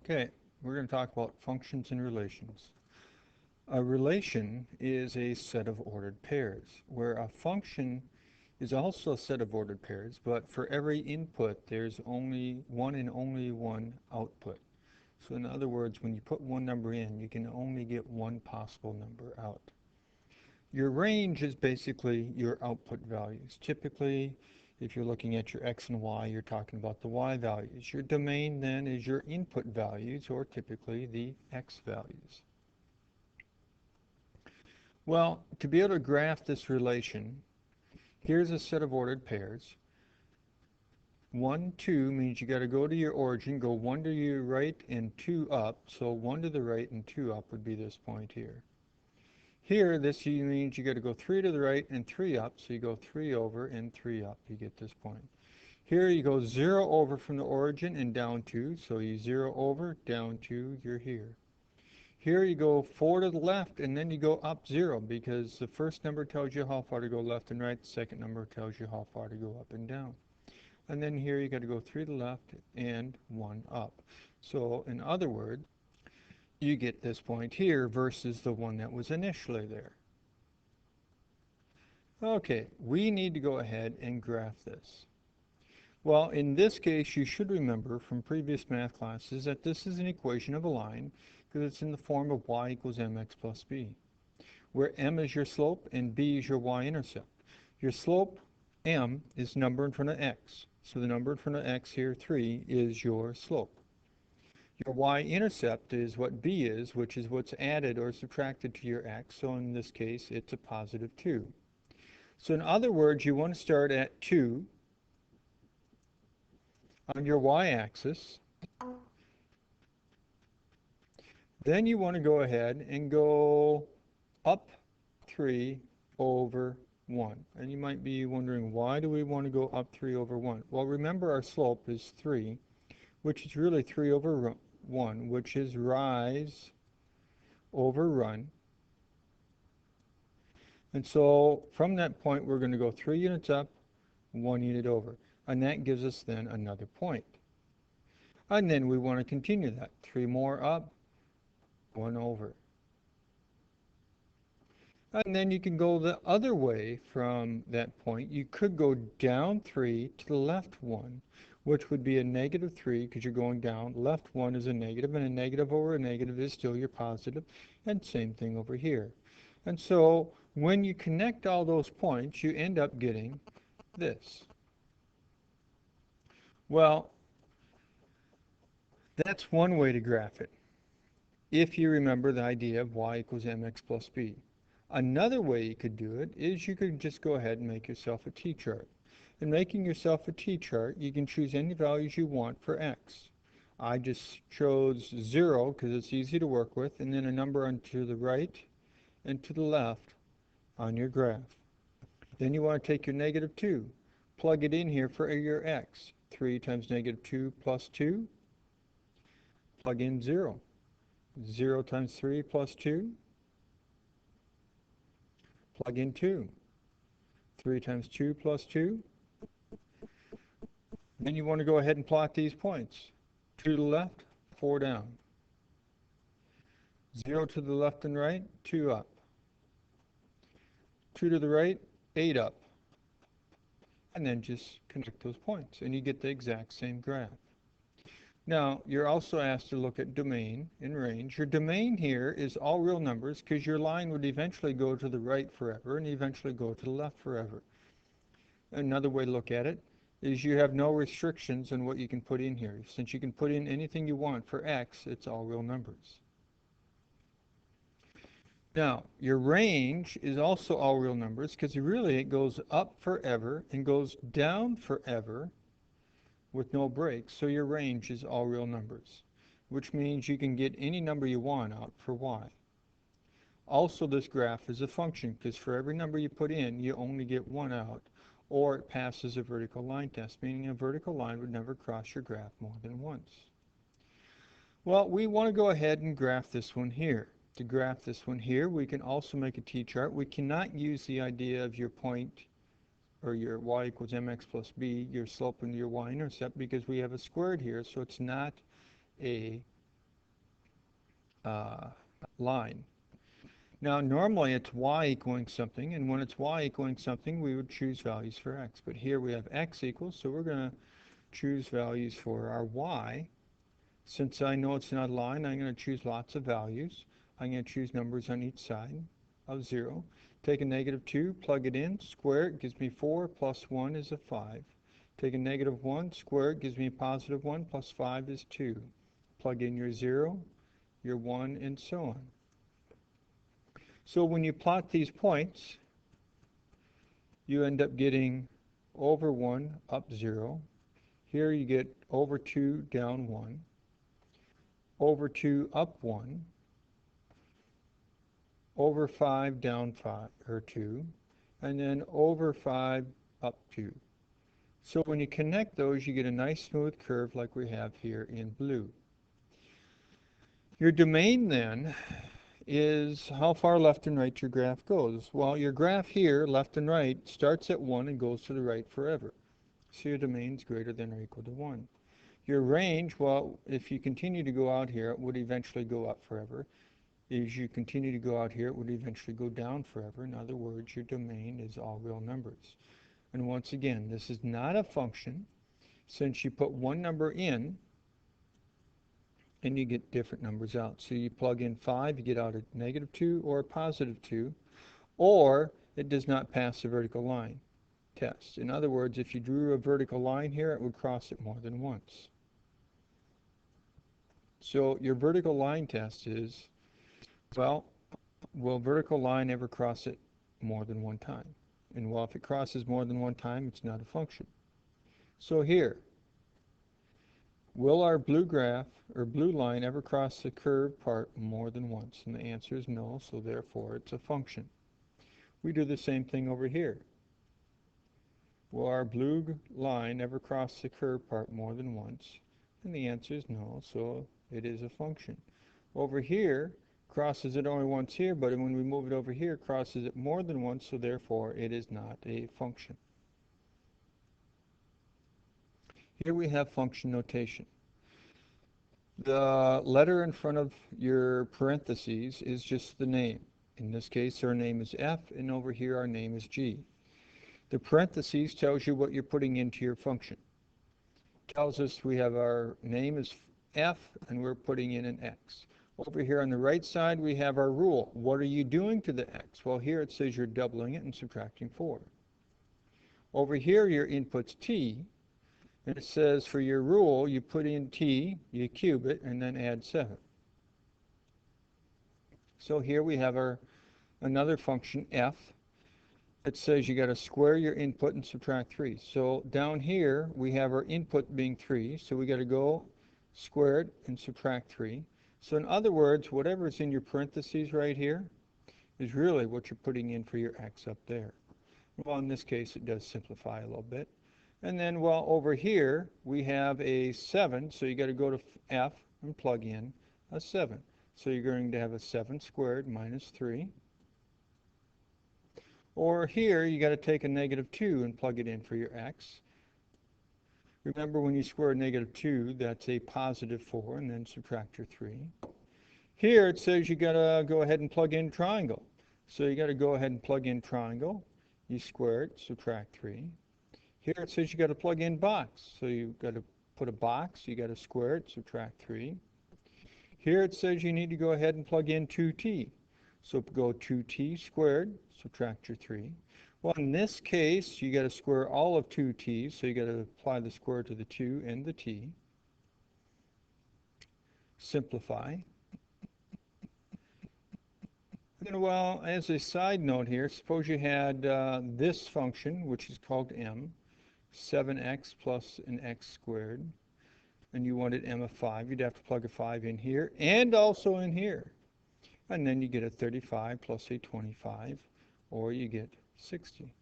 Okay, we're going to talk about functions and relations. A relation is a set of ordered pairs, where a function is also a set of ordered pairs, but for every input there's only one and only one output. So in other words, when you put one number in, you can only get one possible number out. Your range is basically your output values. Typically, if you're looking at your x and y, you're talking about the y values. Your domain then is your input values, or typically the x values. Well, to be able to graph this relation, here's a set of ordered pairs. 1, 2 means you got to go to your origin, go 1 to your right and 2 up. So 1 to the right and 2 up would be this point here. Here, this means you got to go 3 to the right and 3 up. So you go 3 over and 3 up. You get this point. Here you go 0 over from the origin and down 2. So you 0 over, down 2, you're here. Here you go 4 to the left, and then you go up 0, because the first number tells you how far to go left and right. The second number tells you how far to go up and down. And then here you got to go 3 to the left and 1 up. So in other words, you get this point here versus the one that was initially there. Okay, we need to go ahead and graph this. Well, in this case, you should remember from previous math classes that this is an equation of a line because it's in the form of y equals mx plus b, where m is your slope and b is your y-intercept. Your slope, m, is number in front of x. So the number in front of x here, 3, is your slope. Your y-intercept is what b is, which is what's added or subtracted to your x. So in this case, it's a positive 2. So in other words, you want to start at 2 on your y-axis. Then you want to go ahead and go up 3 over 1. And you might be wondering, why do we want to go up 3 over 1? Well, remember our slope is 3, which is really 3 over 1, which is rise over run. And so from that point, we're going to go 3 units up, 1 unit over. And that gives us then another point. And then we want to continue that. 3 more up, 1 over. And then you can go the other way from that point. You could go down 3 to the left 1, which would be a negative 3 because you're going down. Left 1 is a negative, and a negative over a negative is still your positive, and same thing over here. And so when you connect all those points, you end up getting this. Well, that's one way to graph it, if you remember the idea of y equals mx plus b. Another way you could do it is you could just go ahead and make yourself a t-chart. In making yourself a t-chart, you can choose any values you want for x. I just chose 0 because it's easy to work with, and then a number on to the right and to the left on your graph. Then you want to take your negative 2, plug it in here for your x. 3 times negative 2 plus 2, plug in 0. 0 times 3 plus 2, plug in 2. 3 times 2 plus 2. Then you want to go ahead and plot these points. 2 to the left, 4 down. 0 to the left and right, 2 up. 2 to the right, 8 up. And then just connect those points, and you get the exact same graph. Now, you're also asked to look at domain and range. Your domain here is all real numbers because your line would eventually go to the right forever and eventually go to the left forever. Another way to look at it is you have no restrictions on what you can put in here. Since you can put in anything you want for x, it's all real numbers. Now, your range is also all real numbers because really it goes up forever and goes down forever with no breaks. So your range is all real numbers, which means you can get any number you want out for y. Also, this graph is a function because for every number you put in, you only get 1 out, or it passes a vertical line test, meaning a vertical line would never cross your graph more than once. Well, we want to go ahead and graph this one here. To graph this one here, we can also make a t-chart. We cannot use the idea of your point or your y equals mx plus b, your slope and your y-intercept, because we have a squared here, so it's not a uh, line. Now, normally it's y equaling something, and when it's y equaling something, we would choose values for x. But here we have x equals, so we're going to choose values for our y. Since I know it's not a line, I'm going to choose lots of values. I'm going to choose numbers on each side of 0. Take a negative 2, plug it in, square it, gives me 4, plus 1 is a 5. Take a negative 1, square it, gives me a positive 1, plus 5 is 2. Plug in your 0, your 1, and so on. So when you plot these points, you end up getting over 1, up 0. Here you get over 2, down 1. Over 2, up 1. Over 5, down 5, or 2. And then over 5, up 2. So when you connect those, you get a nice smooth curve like we have here in blue. Your domain then is how far left and right your graph goes. Well, your graph here, left and right, starts at 1 and goes to the right forever. So your domain is greater than or equal to 1. Your range, well, if you continue to go out here, it would eventually go up forever. As you continue to go out here, it would eventually go down forever. In other words, your domain is all real numbers. And once again, this is not a function. Since you put one number in, and you get different numbers out. So you plug in 5, you get out a negative 2 or a positive 2, or it does not pass the vertical line test. In other words, if you drew a vertical line here, it would cross it more than once. So your vertical line test is, well, will vertical line ever cross it more than one time? And well, if it crosses more than one time, it's not a function. So here, will our blue graph or blue line ever cross the curved part more than once? And the answer is no, so therefore it's a function. We do the same thing over here. Will our blue line ever cross the curved part more than once? And the answer is no, so it is a function. Over here, crosses it only once here, but when we move it over here, crosses it more than once, so therefore it is not a function. Here we have function notation. The letter in front of your parentheses is just the name. In this case, our name is F, and over here our name is G. The parentheses tells you what you're putting into your function. Tells us we have our name is F, and we're putting in an X. Over here on the right side, we have our rule. What are you doing to the X? Well, here it says you're doubling it and subtracting 4. Over here, your input's T, and it says for your rule, you put in T, you cube it, and then add 7. So here we have another function, F. It says you got to square your input and subtract 3. So down here, we have our input being 3, so we got to go square it and subtract 3. So in other words, whatever's in your parentheses right here is really what you're putting in for your X up there. Well, in this case, it does simplify a little bit. And then, well, over here, we have a 7, so you got to go to F and plug in a 7. So you're going to have a 7 squared minus 3. Or here, you got to take a negative 2 and plug it in for your X. Remember, when you square a negative 2, that's a positive 4, and then subtract your 3. Here, it says you got to go ahead and plug in triangle. So you got to go ahead and plug in triangle. You square it, subtract 3. Here it says you got to plug in box. So you got to put a box, you got to square it, subtract 3. Here it says you need to go ahead and plug in 2t. So go 2t squared, subtract your 3. Well, in this case, you got to square all of 2t, so you got to apply the square to the 2 and the t. Simplify. And well, as a side note here, suppose you had this function, which is called m, 7x plus an x squared, and you wanted m of 5. You'd have to plug a 5 in here and also in here. And then you get a 35 plus a 25, or you get 60.